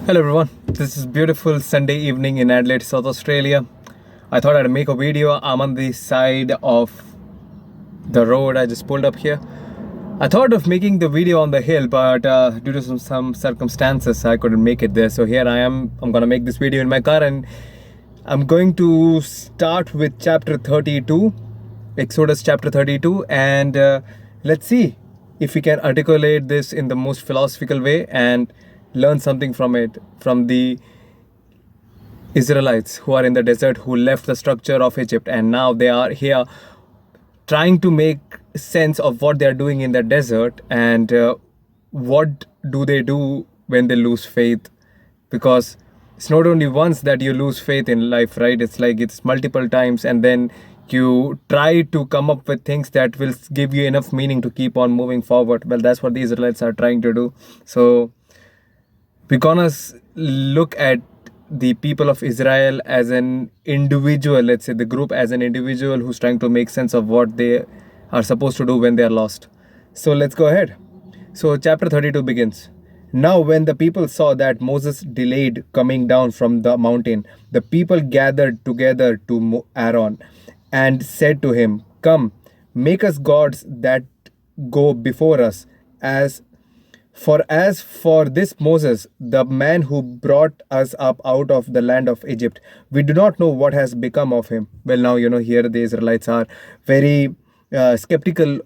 Hello everyone, this is beautiful Sunday evening in Adelaide, South Australia. I thought I'd make a video. I'm on the side of the road. I just pulled up here. I thought of making the video on the hill, but due to some circumstances, I couldn't make it there. So here I am. I'm gonna make this video in my car, and I'm going to start with chapter 32, Exodus chapter 32, and let's see if we can articulate this in the most philosophical way and learn something from it, from the Israelites who are in the desert, who left the structure of Egypt, and now they are here trying to make sense of what they are doing in the desert, and what do they do when they lose faith. Because it's not only once that you lose faith in life, right? It's like it's multiple times, and then you try to come up with things that will give you enough meaning to keep on moving forward. Well, that's what the Israelites are trying to do. So we're gonna look at the people of Israel as an individual, let's say the group as an individual who's trying to make sense of what they are supposed to do when they are lost. So let's go ahead. So chapter 32 begins. Now when the people saw that Moses delayed coming down from the mountain, the people gathered together to Aaron and said to him, "Come, make us gods that go before us, as for this Moses, the man who brought us up out of the land of Egypt, we do not know what has become of him." Well, now, here the Israelites are very skeptical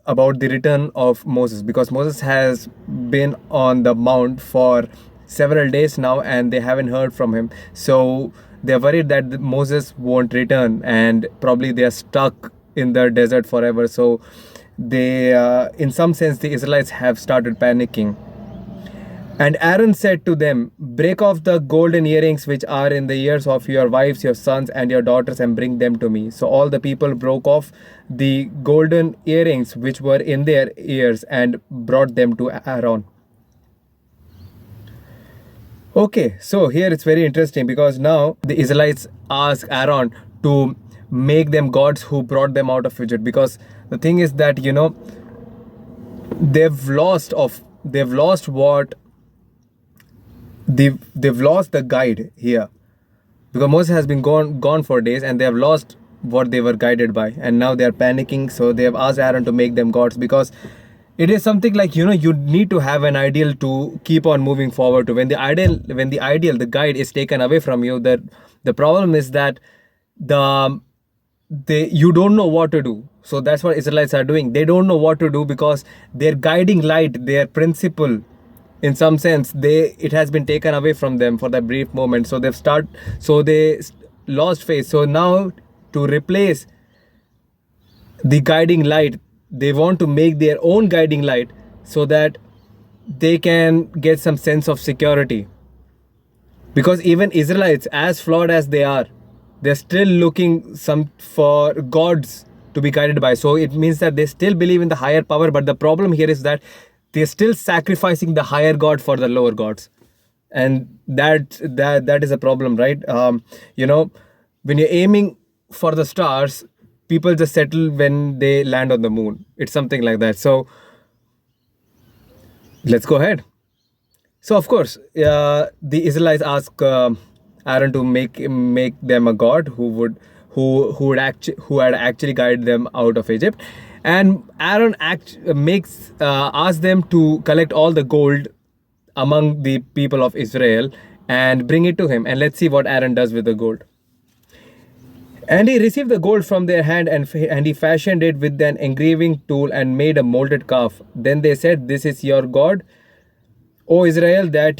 about the return of Moses, because Moses has been on the mount for several days now and they haven't heard from him. So they're worried that Moses won't return, and probably they're stuck in the desert forever. So they, in some sense, the Israelites have started panicking. And Aaron said to them, "Break off the golden earrings which are in the ears of your wives, your sons, and your daughters, and bring them to me." So all the people broke off the golden earrings which were in their ears and brought them to Aaron. Okay, so here it's very interesting, because now the Israelites ask Aaron to make them gods who brought them out of Egypt. Because the thing is that they've lost what they've lost the guide here, because Moses has been gone for days, and they have lost what they were guided by, and now they are panicking. So they have asked Aaron to make them gods, because it is something like, you need to have an ideal to keep on moving forward to. When the guide is taken away from you, that the problem is that you don't know what to do. So that's what Israelites are doing. They don't know what to do, because their guiding light, their principle, in some sense, it has been taken away from them for that brief moment. So they lost faith. So now, to replace the guiding light, they want to make their own guiding light, so that they can get some sense of security. Because even Israelites, as flawed as they are, they're still looking for gods to be guided by. So it means that they still believe in the higher power, but the problem here is that they're still sacrificing the higher god for the lower gods, and that is a problem, right? When you're aiming for the stars, people just settle when they land on the moon. It's something like that. So let's go ahead. So of course, the Israelites ask Aaron to make them a god who had actually guided them out of Egypt. And Aaron asks them to collect all the gold among the people of Israel and bring it to him. And let's see what Aaron does with the gold. And he received the gold from their hand, and he fashioned it with an engraving tool and made a molded calf. Then they said, "This is your God, O Israel, that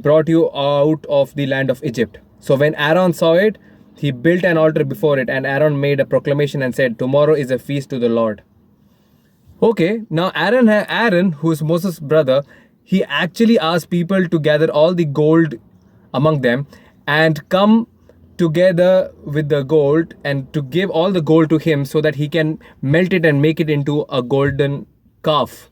brought you out of the land of Egypt." So when Aaron saw it, he built an altar before it, and Aaron made a proclamation and said, "Tomorrow is a feast to the Lord." Okay, now Aaron, who is Moses' brother, he actually asked people to gather all the gold among them and come together with the gold, and to give all the gold to him, so that he can melt it and make it into a golden calf.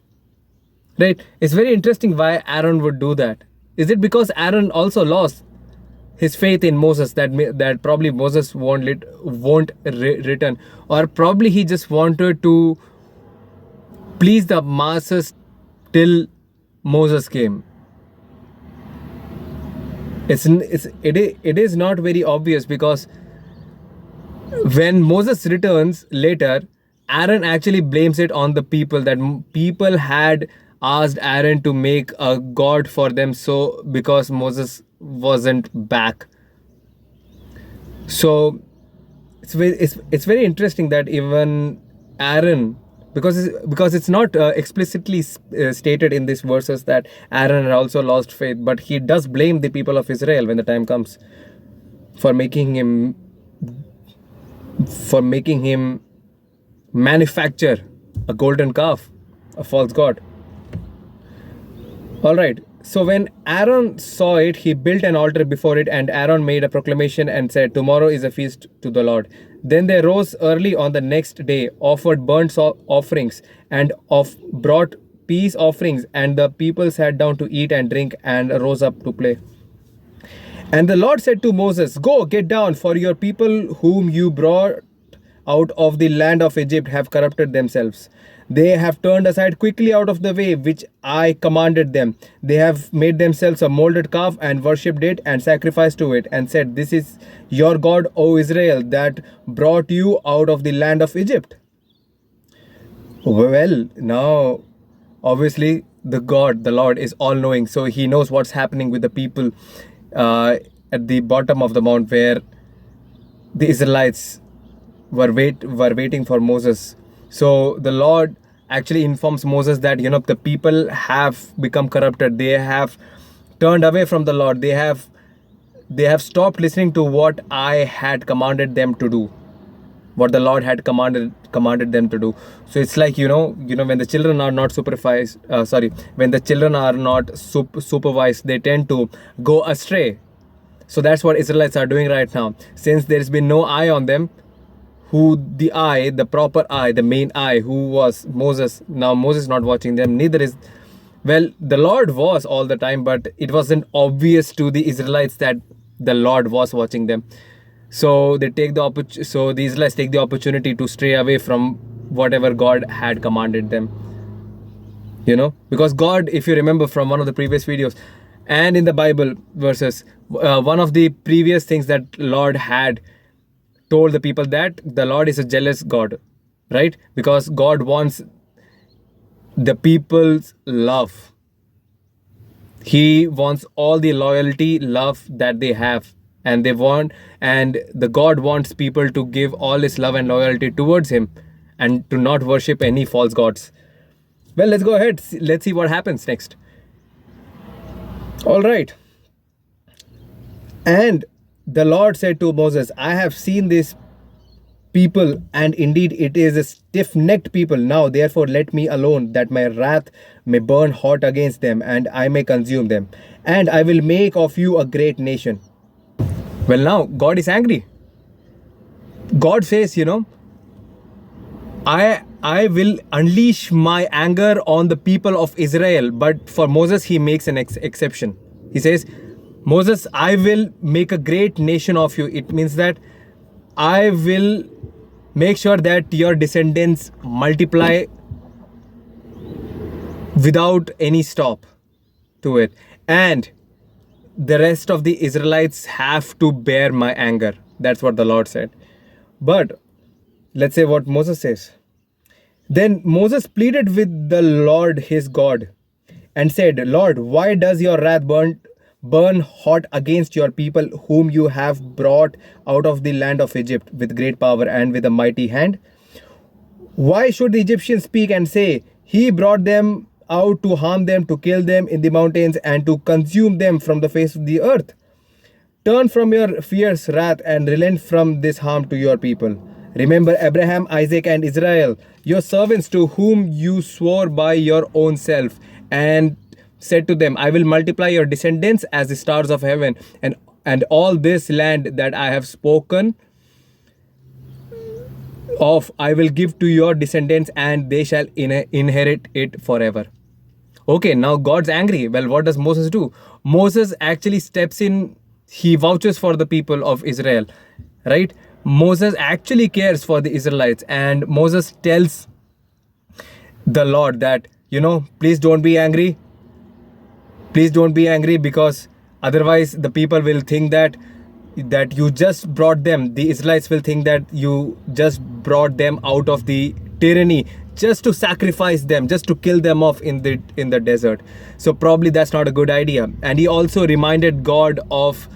Right? It's very interesting why Aaron would do that. Is it because Aaron also lost his faith in Moses, that probably Moses won't return, or probably he just wanted to please the masses till Moses came? It is not very obvious, because when Moses returns later, Aaron actually blames it on the people, that people had asked Aaron to make a god for them, so because Moses wasn't back. So it's very interesting that even Aaron, because it's not explicitly stated in these verses that Aaron had also lost faith, but he does blame the people of Israel when the time comes for making him manufacture a golden calf, a false god. All right. So when Aaron saw it, he built an altar before it, and Aaron made a proclamation and said, "Tomorrow is a feast to the Lord." Then they rose early on the next day, offered burnt offerings, and brought peace offerings, and the people sat down to eat and drink and rose up to play. And the Lord said to Moses, "Go, get down, for your people whom you brought out of the land of Egypt have corrupted themselves. They have turned aside quickly out of the way which I commanded them. They have made themselves a molded calf and worshipped it and sacrificed to it and said, 'This is your God, O Israel, that brought you out of the land of Egypt.'" Well, now obviously the Lord is all knowing. So he knows what's happening with the people at the bottom of the mount, where the Israelites were waiting for Moses. So the Lord actually informs Moses that, the people have become corrupted. They have turned away from the Lord. They have stopped listening to what I had commanded them to do, what the Lord had commanded them to do. So it's like, when the children are not when the children are not supervised, they tend to go astray. So that's what Israelites are doing right now. Since there's been no eye on them, the proper eye, the main eye, who was Moses. Now Moses not watching them, the Lord was all the time, but it wasn't obvious to the Israelites that the Lord was watching them. So the Israelites take the opportunity to stray away from whatever God had commanded them. Because God, if you remember from one of the previous videos and in the Bible verses, one of the previous things that Lord had told the people, that the Lord is a jealous God, right? Because God wants the people's love. He wants all the loyalty, love that they have, and the God wants people to give all his love and loyalty towards him and to not worship any false gods. Well, let's go ahead. Let's see what happens next. All right. And the Lord said to Moses, "I have seen this people, and indeed it is a stiff-necked people. Now therefore let me alone, that my wrath may burn hot against them, and I may consume them. And I will make of you a great nation." Well, now God is angry. God says, I will unleash my anger on the people of Israel. But for Moses, he makes an exception. He says, "Moses, I will make a great nation of you." It means that I will make sure that your descendants multiply without any stop to it. And the rest of the Israelites have to bear my anger. That's what the Lord said. But let's say what Moses says. Then Moses pleaded with the Lord his God and said, "Lord, why does your wrath burn hot against your people whom you have brought out of the land of Egypt with great power and with a mighty hand? Why should the Egyptians speak and say, 'He brought them out to harm them, to kill them in the mountains, and to consume them from the face of the earth'? Turn from your fierce wrath and relent from this harm to your people. Remember Abraham, Isaac, and Israel, your servants, to whom you swore by your own self, and said to them, 'I will multiply your descendants as the stars of heaven, and all this land that I have spoken of I will give to your descendants, and they shall inherit it forever.'" Okay, now God's angry. Well, what does Moses do? Moses actually steps in. He vouches for the people of Israel, right? Moses actually cares for the Israelites, and Moses tells the Lord that, please don't be angry. Please don't be angry, because otherwise the people will think that you just brought them, the Israelites will think that you just brought them out of the tyranny just to sacrifice them, just to kill them off in the desert. So probably that's not a good idea. And he also reminded God of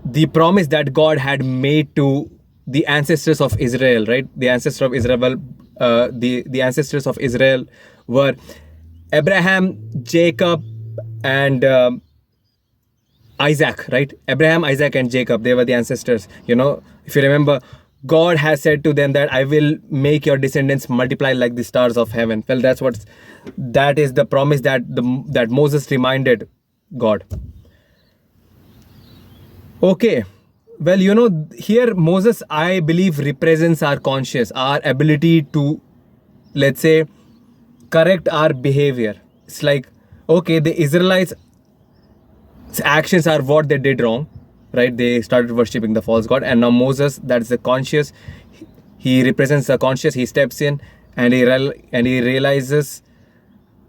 the promise that God had made to the ancestors of Israel, right? The ancestors of Israel, the ancestors of Israel were Abraham, Jacob, and Isaac, right? Abraham, Isaac, and Jacob, they were the ancestors. If you remember, God has said to them that I will make your descendants multiply like the stars of heaven. Well, that is the promise that Moses reminded God. Okay. Well, here Moses, I believe, represents our conscience, our ability to, let's say, correct our behavior. It's like, okay, the Israelites' actions are what they did wrong, right? They started worshipping the false god, and now Moses, that's the conscious. He represents the conscious. He steps in and he realizes,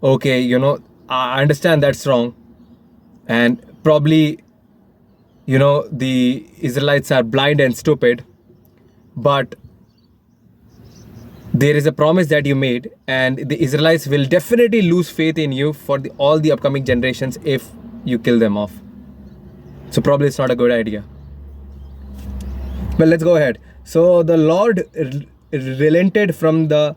okay, I understand that's wrong, and probably, the Israelites are blind and stupid, but there is a promise that you made, and the Israelites will definitely lose faith in you for all the upcoming generations if you kill them off. So probably it's not a good idea. Well, let's go ahead. So the Lord relented from the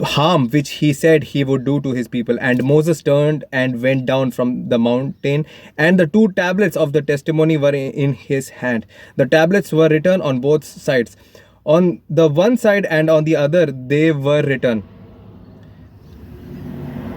harm which he said he would do to his people, and Moses turned and went down from the mountain, and the 2 tablets of the testimony were in his hand. The tablets were written on both sides. On the one side and on the other they were written.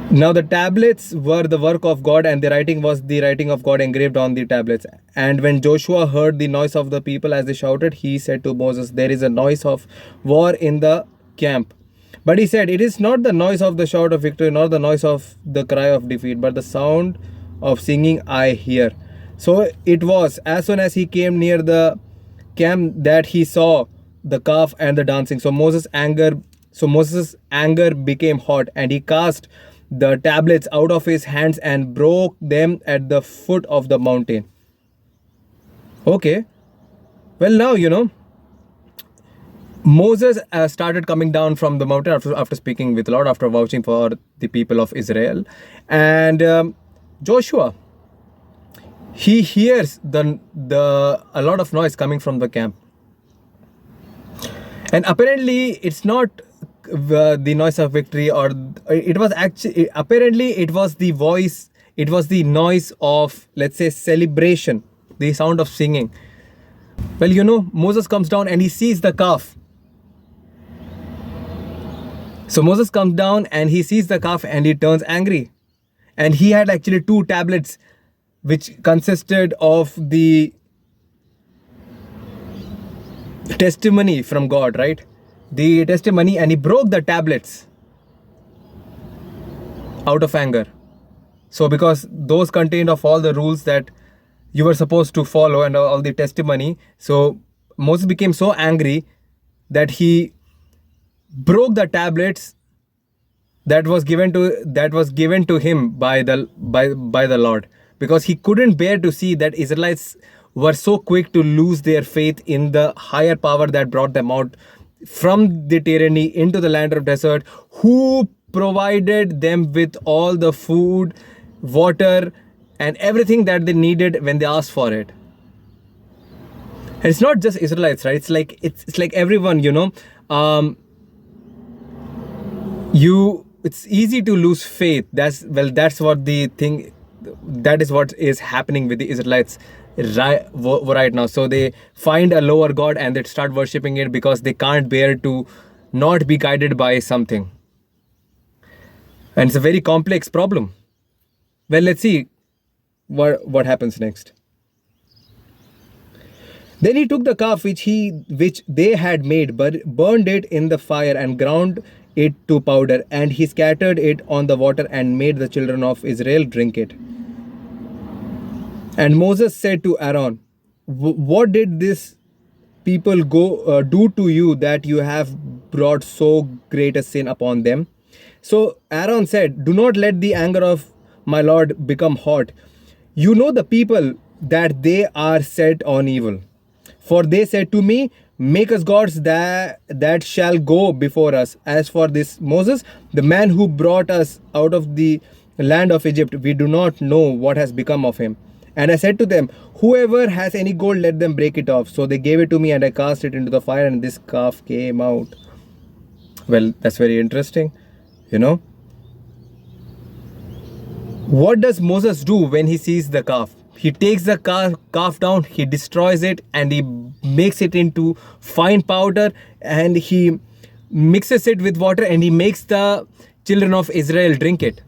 Now the tablets were the work of God, and the writing was the writing of God engraved on the tablets. And when Joshua heard the noise of the people as they shouted, he said to Moses, there is a noise of war in the camp. But he said, it is not the noise of the shout of victory, nor the noise of the cry of defeat, but the sound of singing I hear. So it was, as soon as he came near the camp, that he saw the calf and the dancing. So Moses' anger became hot, and he cast the tablets out of his hands and broke them at the foot of the mountain. Okay. Well, now, Moses started coming down from the mountain after speaking with the Lord, after vouching for the people of Israel. And Joshua, he hears a lot of noise coming from the camp. And apparently it's not the noise of victory, or it was actually, apparently it was the voice, it was the noise of, let's say, celebration, the sound of singing. Well, Moses comes down and he sees the calf. So Moses comes down and he sees the calf and he turns angry. And he had actually 2 tablets which consisted of the testimony from God, right? The testimony, and he broke the tablets out of anger. So because those contained of all the rules that you were supposed to follow and all the testimony, so Moses became so angry that he broke the tablets that was given to him by the Lord, because he couldn't bear to see that Israelites were so quick to lose their faith in the higher power that brought them out from the tyranny into the land of desert, who provided them with all the food, water, and everything that they needed when they asked for it. And it's not just Israelites, right? It's like everyone, it's easy to lose faith. That is what is happening with the Israelites right now. So they find a lower god and they start worshipping it because they can't bear to not be guided by something. And it's a very complex problem. Well, let's see what happens next. Then he took the calf which they had made, but burned it in the fire and ground it to powder, and he scattered it on the water and made the children of Israel drink it. And Moses said to Aaron, what did this people do to you that you have brought so great a sin upon them? So Aaron said, do not let the anger of my lord, become hot. You know the people, that they are set on evil. For they said to me, make us gods that shall go before us. As for this Moses, the man who brought us out of the land of Egypt, we do not know what has become of him. And I said to them, whoever has any gold, let them break it off. So they gave it to me, and I cast it into the fire, and this calf came out. Well, that's very interesting. You know, what does Moses do when he sees the calf? He takes the calf down, he destroys it, and he makes it into fine powder, and he mixes it with water, and he makes the children of Israel drink it.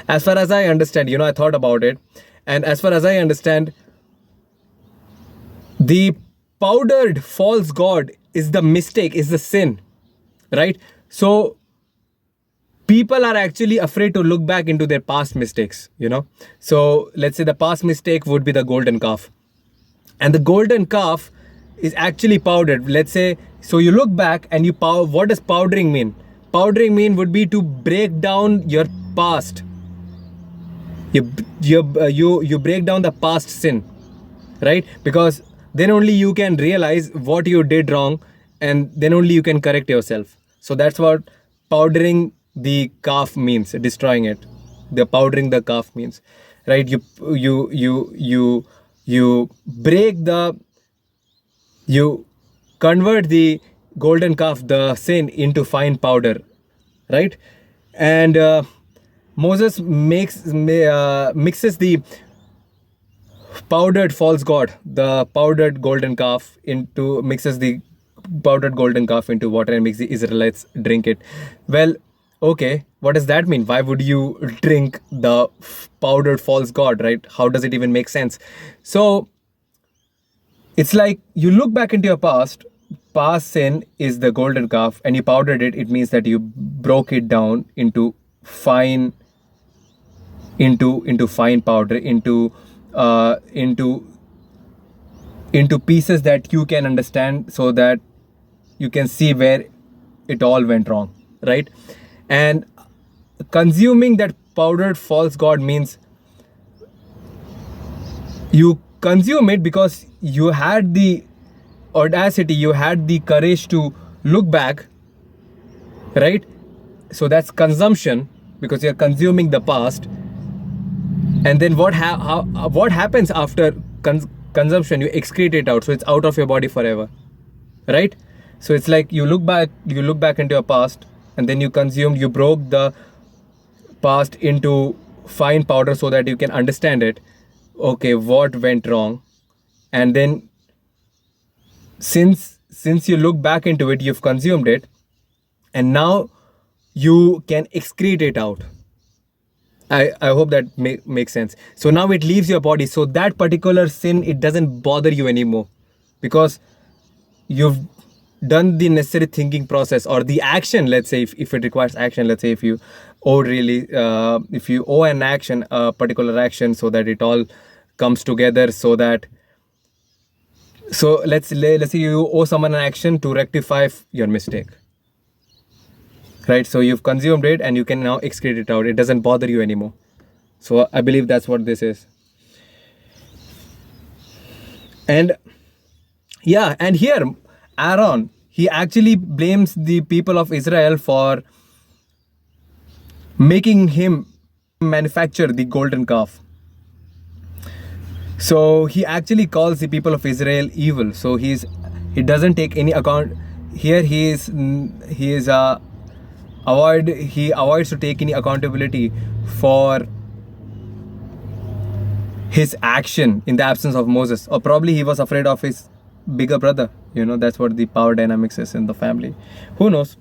As far as I understand, I thought about it, and as far as I understand, the powdered false god is the mistake, is the sin, right? So people are actually afraid to look back into their past mistakes. So let's say the past mistake would be the golden calf, and the golden calf is actually powdered. Let's say, so you look back and what does powdering mean? Powdering would be to break down your past. You break down the past sin, right? Because then only you can realize what you did wrong, and then only you can correct yourself. So that's what powdering the calf means, destroying it. The powdering the calf means, right? You convert the golden calf, the sin, into fine powder, right? And Moses mixes the powdered false god, the powdered golden calf, mixes the powdered golden calf into water and makes the Israelites drink it. Well, okay, what does that mean? Why would you drink the powdered false god, right? How does it even make sense? So it's like you look back into your past sin is the golden calf, and you powdered it. It means that you broke it down into fine powder, into pieces that you can understand, so that you can see where it all went wrong, right? And consuming that powdered false god means you consume it because you had the audacity, you had the courage to look back, right? So that's consumption, because you're consuming the past. And then what happens after consumption? You excrete it out, so it's out of your body forever, right? So it's like you look back into your past, and then you broke the past into fine powder so that you can understand it. Okay, what went wrong? And then since you look back into it, you've consumed it, and now you can excrete it out. I hope that makes sense. So now it leaves your body. So that particular sin, it doesn't bother you anymore, because you've done the necessary thinking process, or the action. Let's say if it requires action, let's say if you owe an action, a particular action, so that it all comes together, so let's say you owe someone an action to rectify your mistake, right? So you've consumed it, and you can now excrete it out. It doesn't bother you anymore. So I believe that's what this is. And yeah, and here Aaron, he actually blames the people of Israel for making him manufacture the golden calf. So he actually calls the people of Israel evil. So he doesn't take any account here. He avoids to take any accountability for his action in the absence of Moses, or probably he was afraid of his bigger brother. That's what the power dynamics is in the family. Who knows?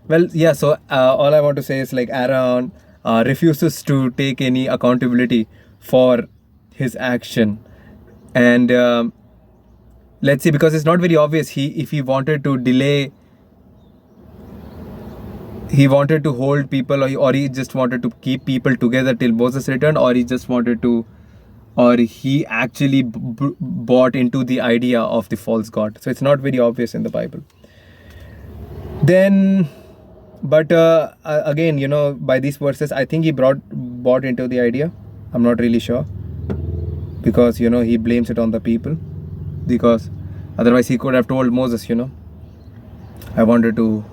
Well, yeah, so all I want to say is, like, Aaron refuses to take any accountability for his action. And let's see, because it's not very obvious, if he wanted to delay, he wanted to hold people, or he just wanted to keep people together till Moses returned, or he actually bought into the idea of the false god. So it's not very obvious in the Bible. Then, but again, by these verses, I think he bought bought into the idea. I'm not really sure, because he blames it on the people, because otherwise he could have told Moses, I wanted to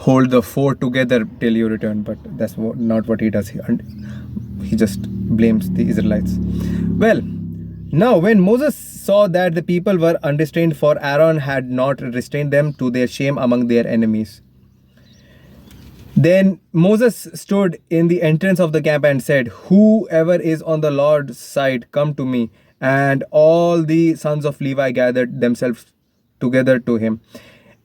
hold the fort together till you return, but that's not what he does. He just blames the Israelites. Well, now when Moses saw that the people were unrestrained, for Aaron had not restrained them, to their shame among their enemies, then Moses stood in the entrance of the camp and said, whoever is on the Lord's side, come to me. And all the sons of Levi gathered themselves together to him.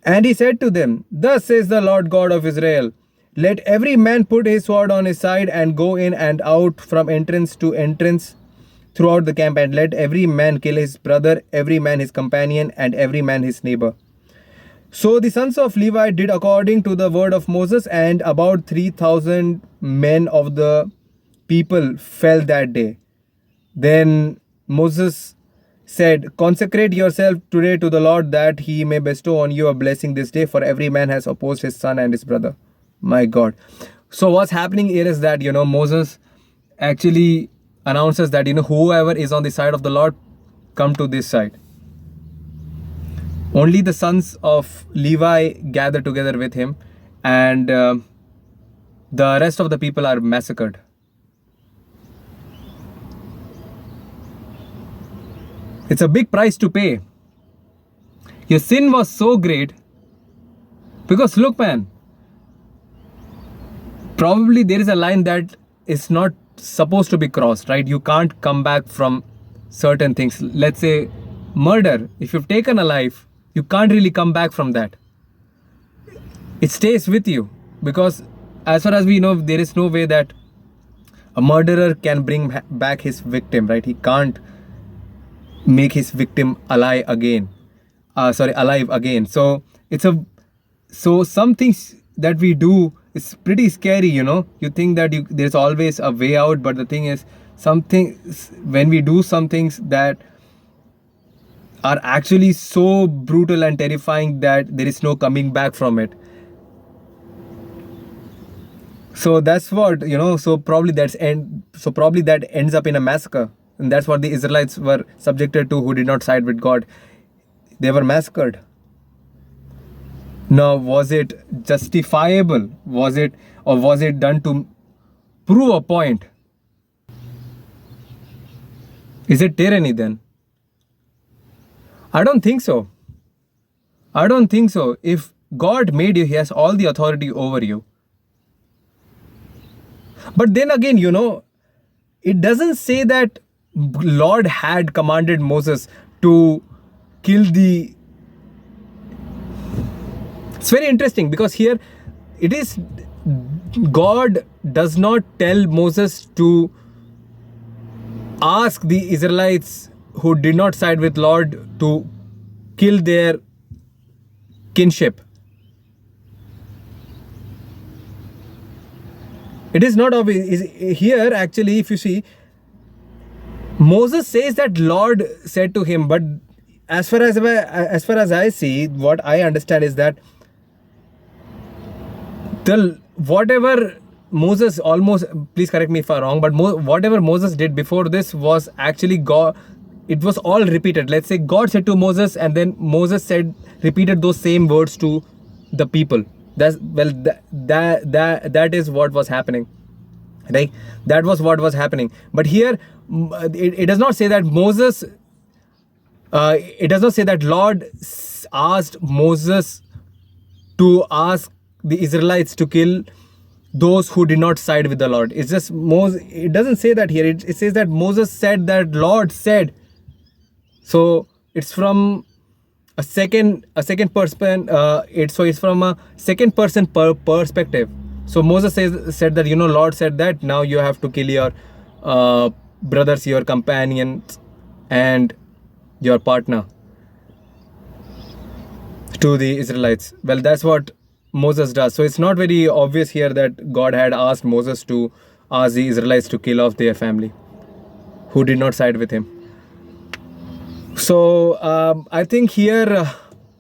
And he said to them, thus says the Lord God of Israel, let every man put his sword on his side and go in and out from entrance to entrance throughout the camp, and let every man kill his brother, every man his companion, and every man his neighbor. So the sons of Levi did according to the word of Moses, and about 3,000 men of the people fell that day. Then Moses said, consecrate yourself today to the Lord, that he may bestow on you a blessing this day, for every man has opposed his son and his brother. My God. So what's happening here is that, Moses actually announces that, whoever is on the side of the Lord, come to this side. Only the sons of Levi gather together with him, and the rest of the people are massacred. It's a big price to pay. Your sin was so great, because look, man, probably there is a line that is not supposed to be crossed, right? You can't come back from certain things. Let's say murder. If you've taken a life, you can't really come back from that. It stays with you, because as far as we know, there is no way that a murderer can bring back his victim, right? He can't make his victim alive again. So some things that we do is pretty scary, You think that there's always a way out, but the thing is, when we do some things that are actually so brutal and terrifying that there is no coming back from it. So that's what, so probably that ends up in a massacre. And that's what the Israelites were subjected to, who did not side with God. They were massacred. Now, was it justifiable? Was it done to prove a point? Is it tyranny then? I don't think so. If God made you, he has all the authority over you. But then again, it doesn't say that Lord had commanded Moses to kill the... It's very interesting, because here it is, God does not tell Moses to ask the Israelites who did not side with Lord to kill their kinship. It is not obvious. Here, actually, if you see, Moses says that Lord said to him, but as far as I see, what I understand is that whatever Moses please correct me if I'm wrong, but whatever Moses did before this was actually God. It was all repeated. Let's say God said to Moses, and then Moses repeated those same words to the people. That is what was happening, right? That was what was happening. But here, it does not say that Moses. It does not say that Lord asked Moses to ask the Israelites to kill those who did not side with the Lord. It's just it doesn't say that here. It says that Moses said that Lord said. So it's from a second person. It's from a second person perspective. So Moses said that Lord said that now you have to kill your brothers, your companions, and your partner to the Israelites. Well, that's what Moses does. So it's not very obvious here that God had asked Moses to ask the Israelites to kill off their family who did not side with him. So I think here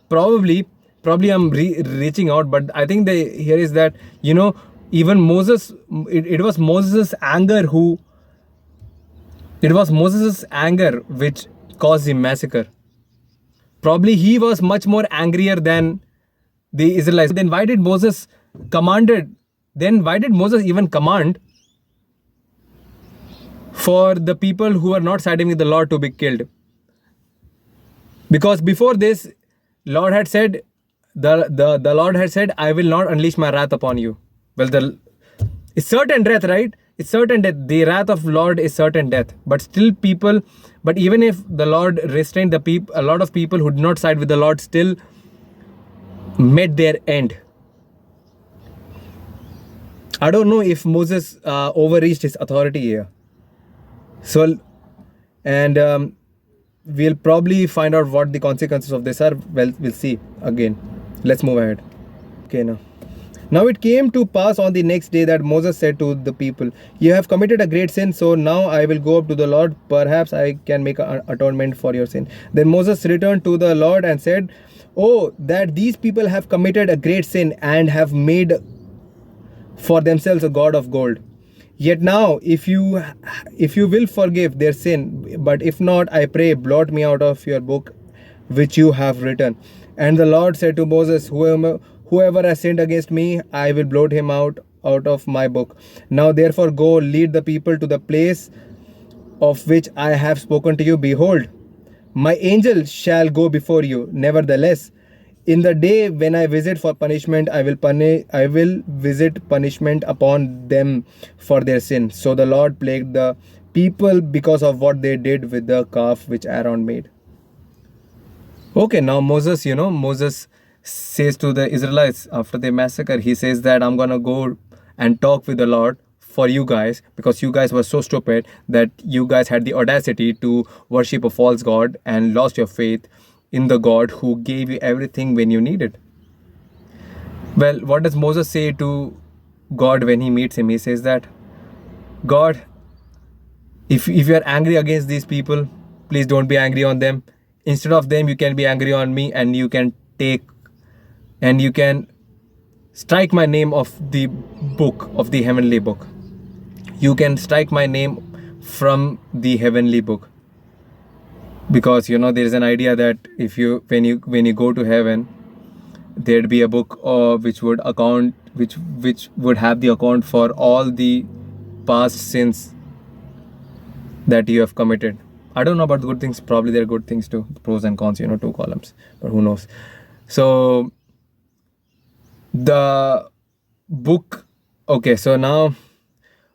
probably I'm reaching out, but I think here is that Even Moses, it was Moses' anger which caused the massacre. Probably he was much more angrier than the Israelites. Then why did Moses even command for the people who are not siding with the Lord to be killed? Because before this, Lord had said, the Lord had said, I will not unleash my wrath upon you. Well, it's certain death, right? It's certain death. The wrath of Lord is certain death. But even if the Lord restrained the people, a lot of people who did not side with the Lord still met their end. I don't know if Moses overreached his authority here. So, and we'll probably find out what the consequences of this are. Well, we'll see again. Let's move ahead. Okay, now it came to pass on the next day that Moses said to the people, you have committed a great sin, so now I will go up to the Lord. Perhaps I can make an atonement for your sin. Then Moses returned to the Lord and said, oh, that these people have committed a great sin and have made for themselves a god of gold. Yet now, if you will forgive their sin, but if not, I pray, blot me out of your book which you have written. And the Lord said to Moses, whoever has sinned against me, I will blot him out of my book. Now therefore go, lead the people to the place of which I have spoken to you. Behold, my angel shall go before you. Nevertheless, in the day when I visit for punishment, I will visit punishment upon them for their sin. So the Lord plagued the people because of what they did with the calf which Aaron made. Okay, now Moses says to the Israelites after the massacre, he says that I'm gonna go and talk with the Lord for you guys, because you guys were so stupid that you guys had the audacity to worship a false god and lost your faith in the God who gave you everything when you needed. Well, what does Moses say to God when he meets him? He says that, God, if you are angry against these people, please don't be angry on them. Instead of them, you can be angry on me, and you can strike my name off the book, of the heavenly book. You can strike my name from the heavenly book. Because there is an idea that when you go to heaven, there'd be a book which would have the account for all the past sins that you have committed. I don't know about the good things. Probably there are good things too, pros and cons, 2 columns, but who knows. So the book, okay, so now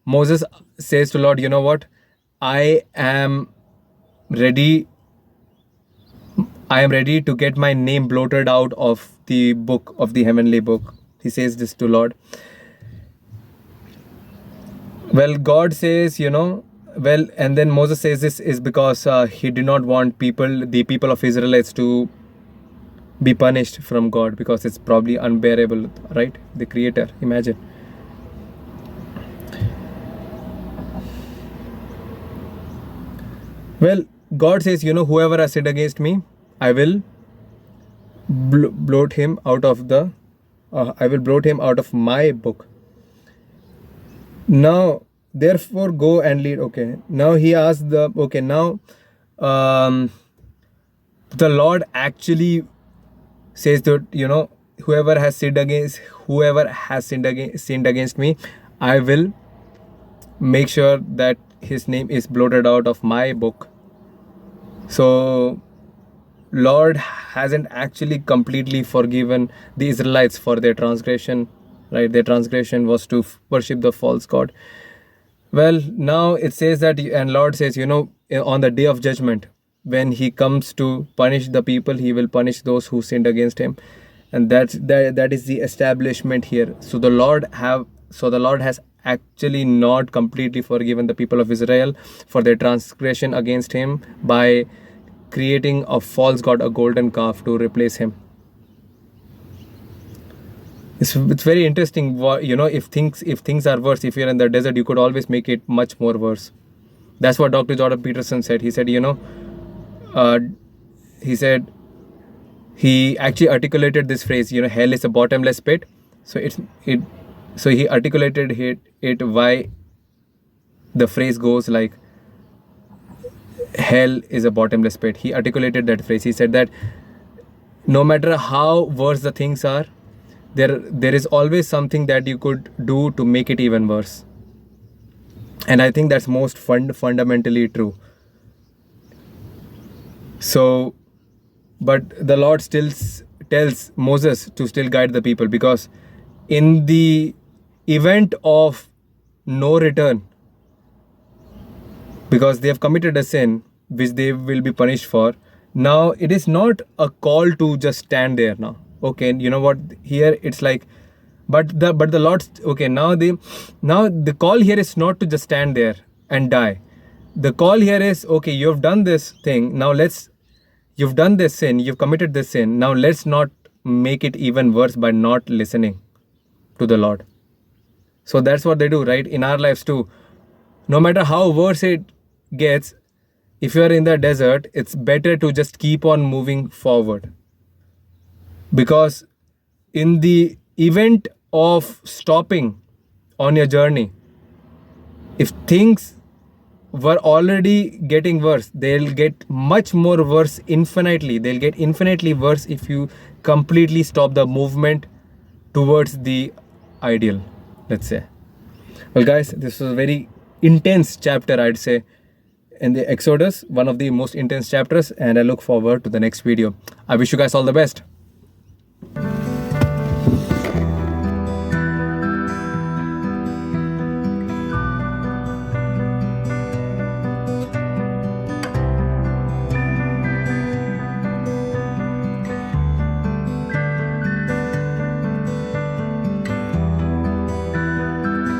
Moses says to Lord, you know what, I am ready to get my name blotted out of the book, of the heavenly book. He says this to Lord. Well, God says, and then Moses says this is because he did not want the people of Israelites to be punished from God, because it's probably unbearable, right? The Creator, imagine. Well, God says, whoever has sinned against me, I will blot him out of my book. Now, therefore, go and lead. Okay. Now he asks the Lord actually says that whoever has sinned against me, I will make sure that his name is blotted out of my book. So Lord hasn't actually completely forgiven the Israelites for their transgression, right? Their transgression was to worship the false god. Well, now it says that, and Lord says, on the day of judgment, when he comes to punish the people, he will punish those who sinned against him. And that is the establishment here. So the Lord has actually not completely forgiven the people of Israel for their transgression against him by creating a false god, a golden calf, to replace him. It's very interesting. If things are worse, if you're in the desert, you could always make it much more worse. That's what Dr. Jordan Peterson said. He said, he actually articulated this phrase, hell is a bottomless pit. So So he articulated it why the phrase goes like hell is a bottomless pit. He articulated that phrase. He said that no matter how worse the things are, there is always something that you could do to make it even worse. And I think that's most fundamentally true. So, but the Lord still tells Moses to still guide the people, because in the event of no return, because they have committed a sin which they will be punished for, now it is not a call to just stand there now. Okay, you know what, here it's like, but the Lord, okay, now the call here is not to just stand there and die. The call here is, okay, you have done this thing, now you've done this sin, you've committed this sin, now let's not make it even worse by not listening to the Lord. So that's what they do, right? In our lives too. No matter how worse it gets, if you're in the desert, it's better to just keep on moving forward. Because in the event of stopping on your journey, if things were already getting worse, they'll get much more worse infinitely. They'll get infinitely worse if you completely stop the movement towards the ideal, let's say. Well, guys, this was a very intense chapter, I'd say, in the Exodus, one of the most intense chapters, and I look forward to the next video. I wish you guys all the best.